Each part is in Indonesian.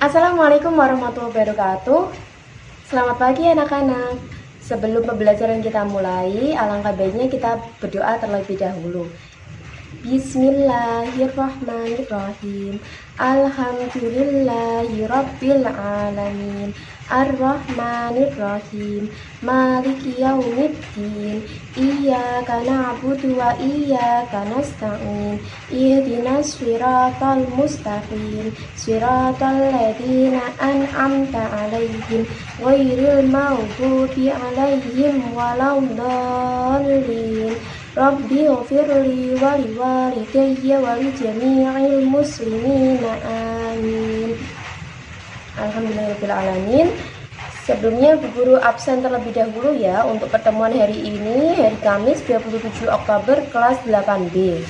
Assalamualaikum warahmatullahi wabarakatuh. Selamat pagi anak-anak. Sebelum pembelajaran kita mulai, alangkah baiknya kita berdoa terlebih dahulu. Bismillahirrahmanirrahim. Alhamdulillahirabbil alamin. Ar-Rahmanir-Rahim. Maliki yaumiddin. Iyyaka na'budu wa iyyaka nasta'in. Ihdinas siratal mustaqim. Siratal ladzina an'amta 'alaihim ghairil maghdubi 'alaihim waladdallin. Rabbi ghfirli wa liwalidayya wa li jami'il muslimina amin. Alhamdulillahirabbil alamin. Sebelumnya Bu Guru absen terlebih dahulu ya untuk pertemuan hari ini, hari Kamis 27 Oktober kelas 8B.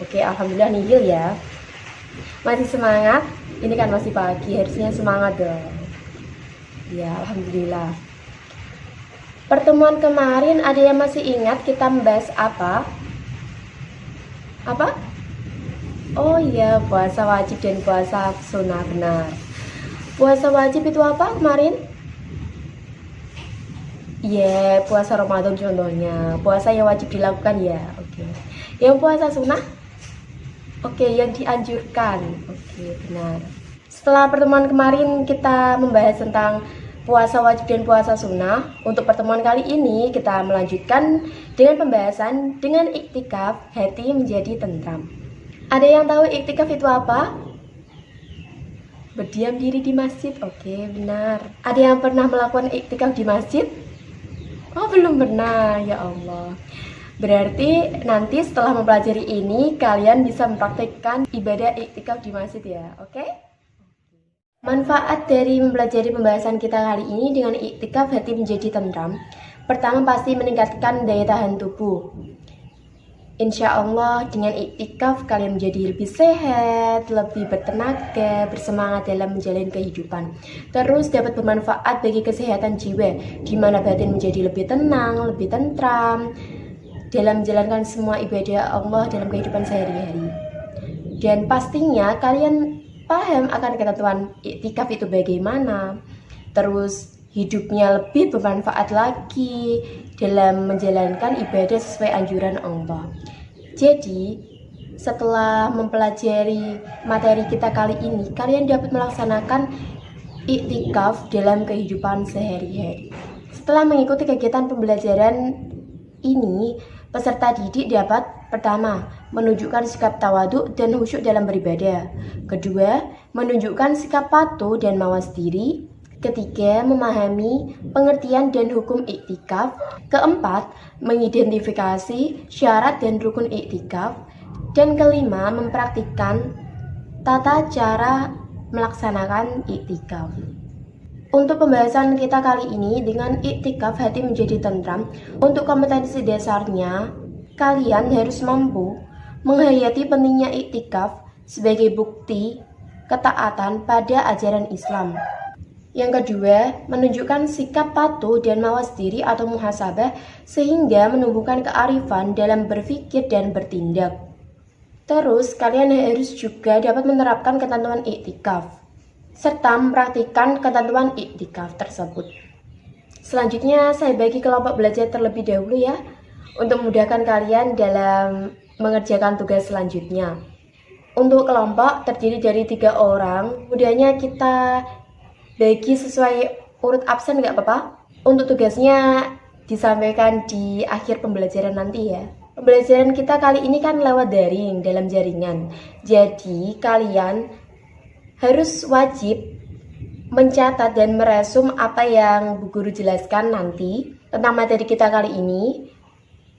Oke, alhamdulillah nihil ya. Masih semangat? Ini kan masih pagi, harusnya semangat dong. Ya, alhamdulillah. Pertemuan kemarin ada yang masih ingat kita membahas apa? Apa? Oh iya, puasa wajib dan puasa sunnah, benar. Puasa wajib itu apa kemarin? Iya, puasa Ramadan contohnya. Puasa yang wajib dilakukan ya. Oke. Yang puasa sunnah? Oke, yang dianjurkan. Oke, benar. Setelah pertemuan kemarin kita membahas tentang puasa wajib dan puasa sunnah, untuk pertemuan kali ini kita melanjutkan dengan pembahasan dengan iktikaf hati menjadi tentram. Ada yang tahu iktikaf itu apa? Berdiam diri di masjid. Oke, benar. Ada yang pernah melakukan iktikaf di masjid? Oh, belum pernah. Ya Allah. Berarti nanti setelah mempelajari ini kalian bisa mempraktikkan ibadah iktikaf di masjid ya, oke? Manfaat dari mempelajari pembahasan kita kali ini dengan iktikaf hati menjadi tentram. Pertama pasti meningkatkan daya tahan tubuh. Insya Allah dengan iktikaf kalian menjadi lebih sehat, lebih bertenaga, bersemangat dalam menjalani kehidupan. Terus dapat bermanfaat bagi kesehatan jiwa, di mana batin menjadi lebih tenang, lebih tentram dalam menjalankan semua ibadah Allah dalam kehidupan sehari-hari. Dan pastinya kalian paham akan ketentuan iktikaf itu bagaimana. Terus hidupnya lebih bermanfaat lagi dalam menjalankan ibadah sesuai anjuran Allah. Jadi setelah mempelajari materi kita kali ini, kalian dapat melaksanakan iktikaf dalam kehidupan sehari-hari. Setelah mengikuti kegiatan pembelajaran ini, peserta didik dapat pertama, menunjukkan sikap tawaduk dan khusyuk dalam beribadah. Kedua, menunjukkan sikap patuh dan mawas diri. Ketiga, memahami pengertian dan hukum iktikaf. Keempat, mengidentifikasi syarat dan rukun iktikaf. Dan kelima, mempraktikkan tata cara melaksanakan iktikaf. Untuk pembahasan kita kali ini dengan iktikaf hati menjadi tentram, untuk kompetensi dasarnya, kalian harus mampu menghayati pentingnya iktikaf sebagai bukti ketaatan pada ajaran Islam. Yang kedua, menunjukkan sikap patuh dan mawas diri atau muhasabah sehingga menumbuhkan kearifan dalam berpikir dan bertindak. Terus, kalian harus juga dapat menerapkan ketentuan iktikaf serta mempraktikkan ketentuan iktikaf tersebut. Selanjutnya saya bagi kelompok belajar terlebih dahulu ya, untuk memudahkan kalian dalam mengerjakan tugas selanjutnya. Untuk kelompok terdiri dari 3 orang, mudahnya kita bagi sesuai urut absen nggak apa-apa. Untuk tugasnya disampaikan di akhir pembelajaran nanti ya. Pembelajaran kita kali ini kan lewat daring dalam jaringan. Jadi kalian harus wajib mencatat dan meresum apa yang Bu Guru jelaskan nanti tentang materi kita kali ini.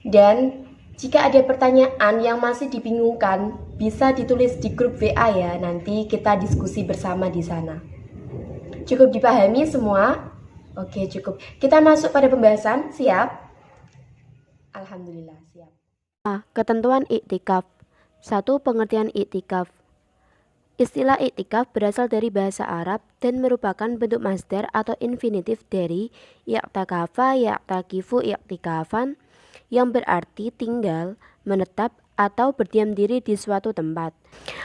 Dan jika ada pertanyaan yang masih dibingungkan, bisa ditulis di grup WA ya, nanti kita diskusi bersama di sana. Cukup dipahami semua? Oke, cukup. Kita masuk pada pembahasan, siap? Alhamdulillah, siap. Ketentuan iktikaf. 1. Pengertian iktikaf. Istilah iktikaf berasal dari bahasa Arab dan merupakan bentuk masdar atau infinitif dari i'takafa, ya'takifu, i'tikafan, yang berarti tinggal, menetap, atau berdiam diri di suatu tempat.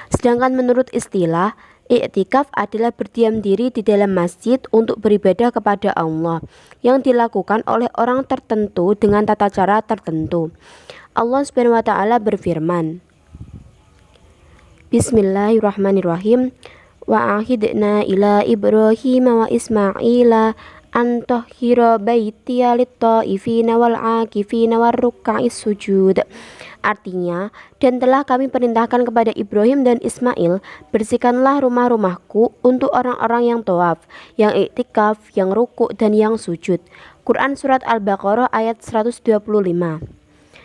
Sedangkan menurut istilah, iktikaf adalah berdiam diri di dalam masjid untuk beribadah kepada Allah yang dilakukan oleh orang tertentu dengan tata cara tertentu. Allah Subhanahu wa taala berfirman, Bismillahirrahmanirrahim. Wa ahidna ila Ibrahim wa Ismaila an tahhira baitiya lit-taifina wal 'akifina war ruk'is sujud. Artinya, dan telah kami perintahkan kepada Ibrahim dan Ismail, bersihkanlah rumah-rumahku untuk orang-orang yang tawaf, yang iktikaf, yang rukuk, dan yang sujud. Quran Surat Al-Baqarah ayat 125.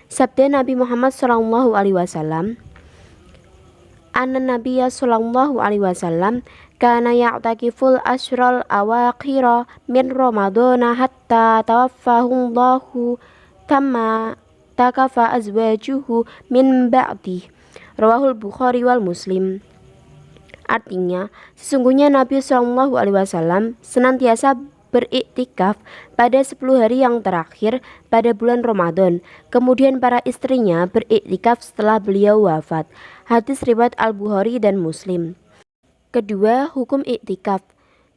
Sabda Nabi Muhammad SAW, Anna Nabiya sallallahu alaihi wasallam kana ya'takiful ashral awakhira min Ramadana hatta tawaffahullahu kama takafa azwajuhu min ba'di. Rawahul Bukhari wal Muslim. Artinya, sesungguhnya Nabi sallallahu alaihi wasallam senantiasa beriktikaf pada 10 hari yang terakhir pada bulan Ramadan. Kemudian para istrinya beriktikaf setelah beliau wafat. Hadis riwayat Al-Bukhari dan Muslim. Kedua, hukum iktikaf.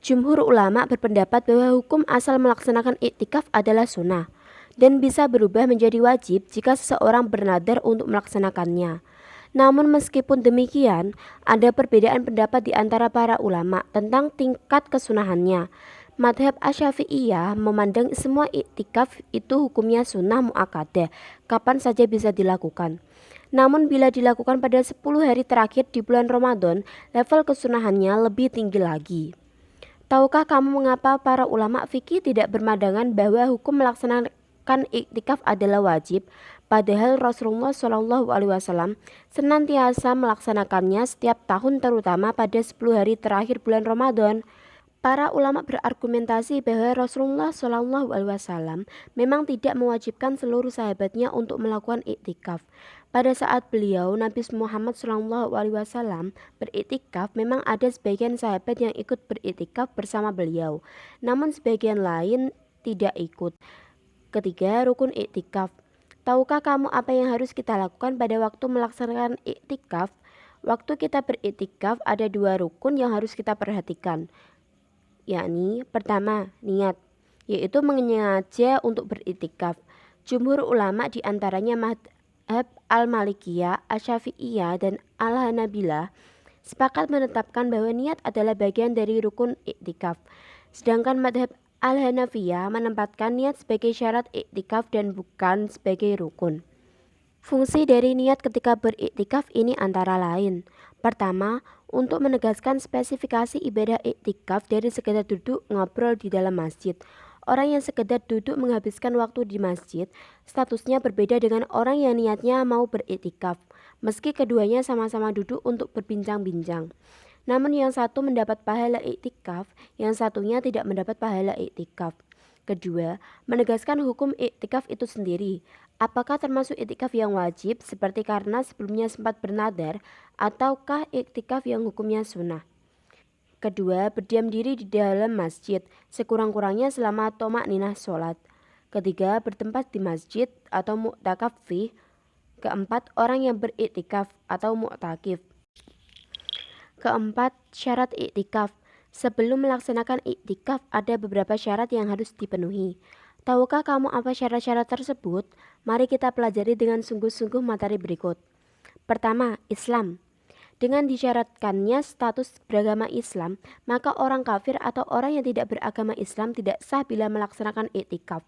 Jumhur ulama berpendapat bahwa hukum asal melaksanakan iktikaf adalah sunnah dan bisa berubah menjadi wajib jika seseorang bernadar untuk melaksanakannya. Namun meskipun demikian, ada perbedaan pendapat di antara para ulama tentang tingkat kesunahannya. Madhab Asy-Syafi'iyah memandang semua iktikaf itu hukumnya sunnah mu'akkadah, kapan saja bisa dilakukan. Namun bila dilakukan pada 10 hari terakhir di bulan Ramadan, level kesunahannya lebih tinggi lagi. Tahukah kamu mengapa para ulama fikih tidak berpandangan bahwa hukum melaksanakan iktikaf adalah wajib, padahal Rasulullah SAW senantiasa melaksanakannya setiap tahun, terutama pada 10 hari terakhir bulan Ramadan? Para ulama berargumentasi bahwa Rasulullah SAW memang tidak mewajibkan seluruh sahabatnya untuk melakukan iktikaf. Pada saat beliau, Nabi Muhammad SAW beriktikaf, memang ada sebagian sahabat yang ikut beriktikaf bersama beliau, namun sebagian lain tidak ikut. Ketiga, rukun iktikaf. Tahukah kamu apa yang harus kita lakukan pada waktu melaksanakan iktikaf? Waktu kita beriktikaf ada 2 rukun yang harus kita perhatikan, yakni pertama, niat, yaitu menyengaja untuk beriktikaf. Jumhur ulama diantaranya madhab Al-Malikiyah, Asy-Syafi'iyah, dan Al-Hanabilah sepakat menetapkan bahwa niat adalah bagian dari rukun iktikaf. Sedangkan madhab Al-Hanafiyah menempatkan niat sebagai syarat iktikaf dan bukan sebagai rukun. Fungsi dari niat ketika beriktikaf ini antara lain: pertama, untuk menegaskan spesifikasi ibadah iktikaf dari sekedar duduk ngobrol di dalam masjid. Orang yang sekedar duduk menghabiskan waktu di masjid, statusnya berbeda dengan orang yang niatnya mau beriktikaf, meski keduanya sama-sama duduk untuk berbincang-bincang. Namun yang satu mendapat pahala iktikaf, yang satunya tidak mendapat pahala iktikaf. Kedua, menegaskan hukum iktikaf itu sendiri. Apakah termasuk iktikaf yang wajib seperti karena sebelumnya sempat bernadar, ataukah iktikaf yang hukumnya sunnah? Kedua, berdiam diri di dalam masjid sekurang-kurangnya selama tomak-ninah sholat. Ketiga, bertempat di masjid atau mu'takaf fih. Keempat, orang yang beriktikaf atau mu'takif. Keempat, syarat iktikaf. Sebelum melaksanakan iktikaf ada beberapa syarat yang harus dipenuhi. Tahukah kamu apa syarat-syarat tersebut? Mari kita pelajari dengan sungguh-sungguh materi berikut. Pertama, Islam. Dengan disyaratkannya status beragama Islam, maka orang kafir atau orang yang tidak beragama Islam tidak sah bila melaksanakan iktikaf.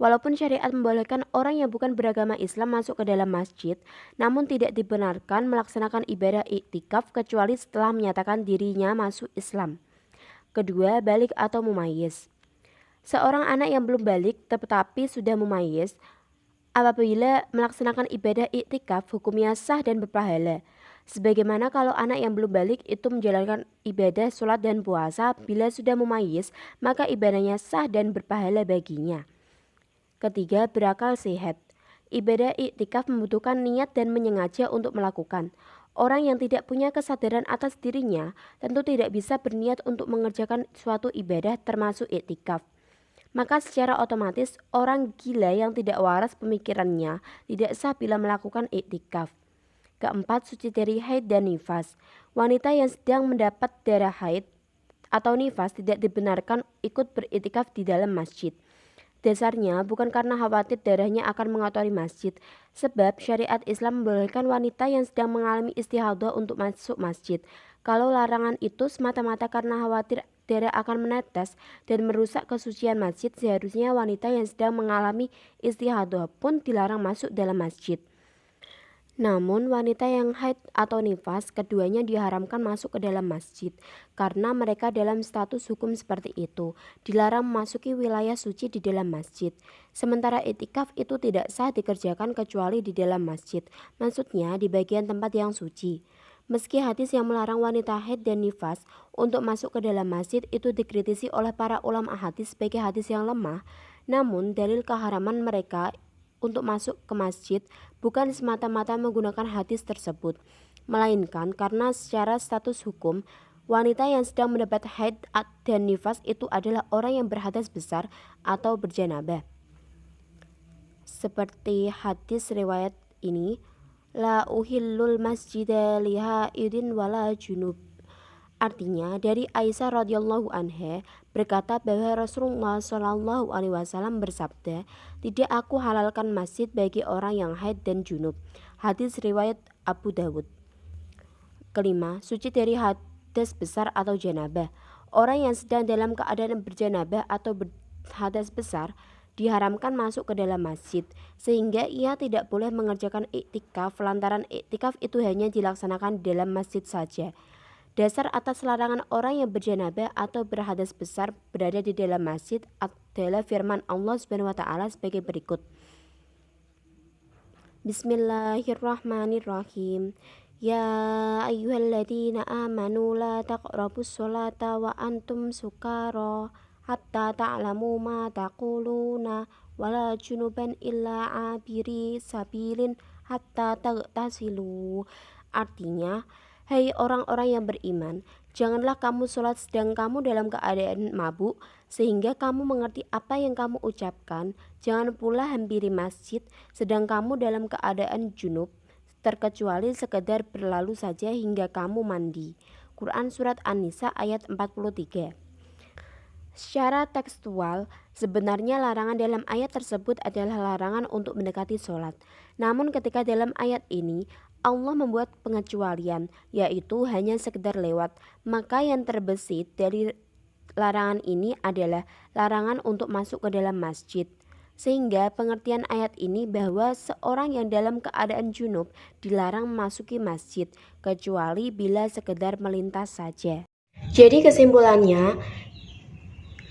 Walaupun syariat membolehkan orang yang bukan beragama Islam masuk ke dalam masjid, namun tidak dibenarkan melaksanakan ibadah iktikaf kecuali setelah menyatakan dirinya masuk Islam. Kedua, balik atau mumayyiz. Seorang anak yang belum balik tetapi sudah mumayyiz, apabila melaksanakan ibadah iktikaf hukumnya sah dan berpahala. Sebagaimana kalau anak yang belum balik itu menjalankan ibadah sholat dan puasa, bila sudah mumayyiz maka ibadahnya sah dan berpahala baginya. Ketiga, berakal sehat. Ibadah iktikaf membutuhkan niat dan menyengaja untuk melakukan. Orang yang tidak punya kesadaran atas dirinya tentu tidak bisa berniat untuk mengerjakan suatu ibadah termasuk iktikaf. Maka secara otomatis orang gila yang tidak waras pemikirannya tidak sah bila melakukan iktikaf. Keempat, suci dari haid dan nifas. Wanita yang sedang mendapat darah haid atau nifas tidak dibenarkan ikut beriktikaf di dalam masjid. Dasarnya bukan karena khawatir darahnya akan mengotori masjid, sebab syariat Islam membolehkan wanita yang sedang mengalami istihadah untuk masuk masjid. Kalau larangan itu semata-mata karena khawatir darah akan menetes dan merusak kesucian masjid, seharusnya wanita yang sedang mengalami istihadah pun dilarang masuk dalam masjid. Namun wanita yang haid atau nifas keduanya diharamkan masuk ke dalam masjid karena mereka dalam status hukum seperti itu, dilarang memasuki wilayah suci di dalam masjid. Sementara iktikaf itu tidak sah dikerjakan kecuali di dalam masjid, maksudnya di bagian tempat yang suci. Meski hadis yang melarang wanita haid dan nifas untuk masuk ke dalam masjid itu dikritisi oleh para ulama hadis sebagai hadis yang lemah, namun dalil keharaman mereka untuk masuk ke masjid bukan semata-mata menggunakan hadis tersebut, melainkan karena secara status hukum, wanita yang sedang mendapat haid dan nifas itu adalah orang yang berhadas besar atau berjanabah. Seperti hadis riwayat ini, la uhillul masjida liha idin wala junub. Artinya dari Aisyah radhiyallahu anha berkata bahwa Rasulullah shallallahu alaihi wasallam bersabda, tidak aku halalkan masjid bagi orang yang haid dan junub. Hadis riwayat Abu Dawud. Kelima, suci dari hadas besar atau janabah. Orang yang sedang dalam keadaan berjanabah atau berhadas besar diharamkan masuk ke dalam masjid, sehingga ia tidak boleh mengerjakan iktikaf lantaran iktikaf itu hanya dilaksanakan di dalam masjid saja. Dasar atas larangan orang yang berjanabah atau berhadas besar berada di dalam masjid adalah firman Allah Subhanahu wa taala sebagai berikut. Bismillahirrahmanirrahim. Ya ayyuhalladzina amanu la taqrabus sholata wa antum sukara hatta ta'lamu ma taquluna wala junuban illa abiri sabilin hatta taghtasilu. Artinya, hai orang-orang yang beriman, janganlah kamu sholat sedang kamu dalam keadaan mabuk, sehingga kamu mengerti apa yang kamu ucapkan. Jangan pula hampiri masjid sedang kamu dalam keadaan junub, terkecuali sekedar berlalu saja hingga kamu mandi. Quran Surat An-Nisa ayat 43. Secara tekstual, sebenarnya larangan dalam ayat tersebut adalah larangan untuk mendekati sholat. Namun ketika dalam ayat ini, Allah membuat pengecualian, yaitu hanya sekedar lewat. Maka yang terbesit dari larangan ini adalah larangan untuk masuk ke dalam masjid. Sehingga pengertian ayat ini bahwa seorang yang dalam keadaan junub dilarang memasuki masjid, kecuali bila sekedar melintas saja. Jadi kesimpulannya,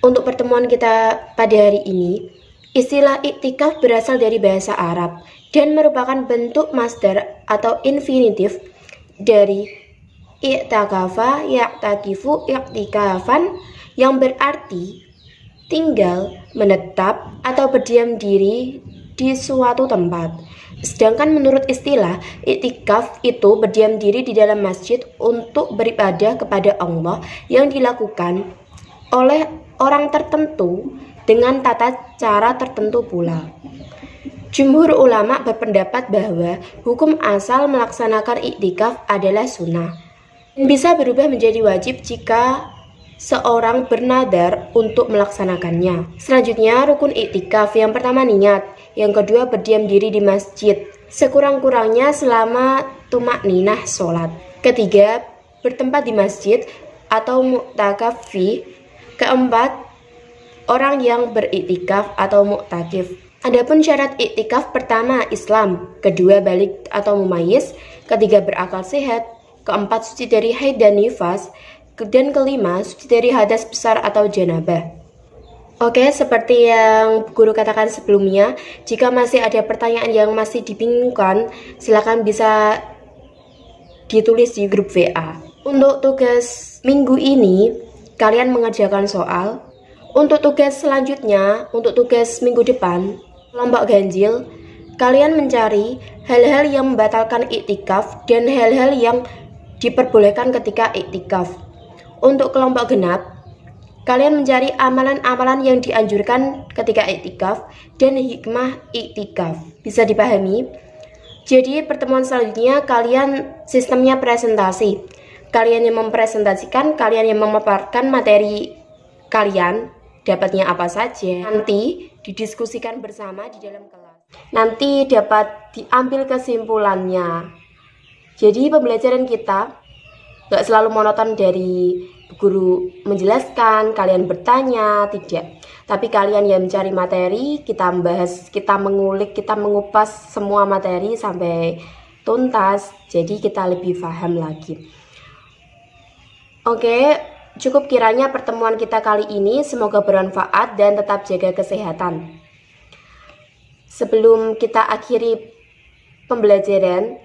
untuk pertemuan kita pada hari ini, istilah iktikaf berasal dari bahasa Arab dan merupakan bentuk masdar atau infinitif dari i'takafa ya'takifu i'tikafan yang berarti tinggal, menetap, atau berdiam diri di suatu tempat. Sedangkan menurut istilah, iktikaf itu berdiam diri di dalam masjid untuk beribadah kepada Allah yang dilakukan oleh orang tertentu dengan tata cara tertentu pula. Jumhur ulama berpendapat bahwa hukum asal melaksanakan iktikaf adalah sunnah dan bisa berubah menjadi wajib jika seorang bernadar untuk melaksanakannya. Selanjutnya, rukun iktikaf yang pertama niat, yang kedua berdiam diri di masjid sekurang-kurangnya selama tumakninah sholat, ketiga bertempat di masjid atau mu'takaf fi, keempat orang yang beriktikaf atau mu'takif. Adapun syarat iktikaf pertama Islam, kedua balik atau mumayyiz, ketiga berakal sehat, keempat suci dari haid dan nifas, Dan kelima, suci dari hadas besar atau janabah. Oke, seperti yang guru katakan sebelumnya, jika masih ada pertanyaan yang masih dibingungkan, silakan bisa ditulis di grup WA. Untuk tugas minggu ini, kalian mengerjakan soal. Untuk tugas selanjutnya, untuk tugas minggu depan, kelompok ganjil, kalian mencari hal-hal yang membatalkan iktikaf dan hal-hal yang diperbolehkan ketika iktikaf. Untuk kelompok genap, kalian mencari amalan-amalan yang dianjurkan ketika iktikaf dan hikmah iktikaf. Bisa dipahami? Jadi pertemuan selanjutnya kalian sistemnya presentasi. Kalian yang mempresentasikan, kalian yang memaparkan materi kalian, dapatnya apa saja. Nanti didiskusikan bersama di dalam kelas. Nanti dapat diambil kesimpulannya. Jadi pembelajaran kita gak selalu monoton dari guru menjelaskan, kalian bertanya, tidak. Tapi kalian yang mencari materi, kita membahas, kita mengulik, kita mengupas semua materi sampai tuntas. Jadi kita lebih paham lagi. Oke, cukup kiranya pertemuan kita kali ini. Semoga bermanfaat dan tetap jaga kesehatan. Sebelum kita akhiri pembelajaran,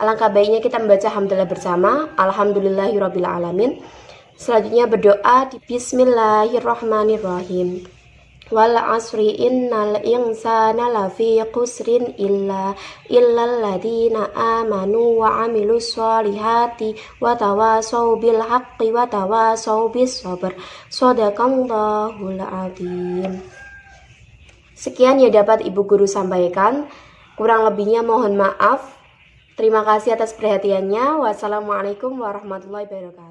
alangkah baiknya kita membaca hamdalah bersama. Alhamdulillahirrabbilalamin. Selanjutnya berdoa di Bismillahirrahmanirrahim. Wal asri innal insana lafi khusrin illal ladzina amanu wa amilus solihati wa tawasaw bil haqqi wa tawasaw bis sabr. Shadaqallahul adzim. Sekian yang dapat Ibu Guru sampaikan. Kurang lebihnya mohon maaf. Terima kasih atas perhatiannya. Wassalamualaikum warahmatullahi wabarakatuh.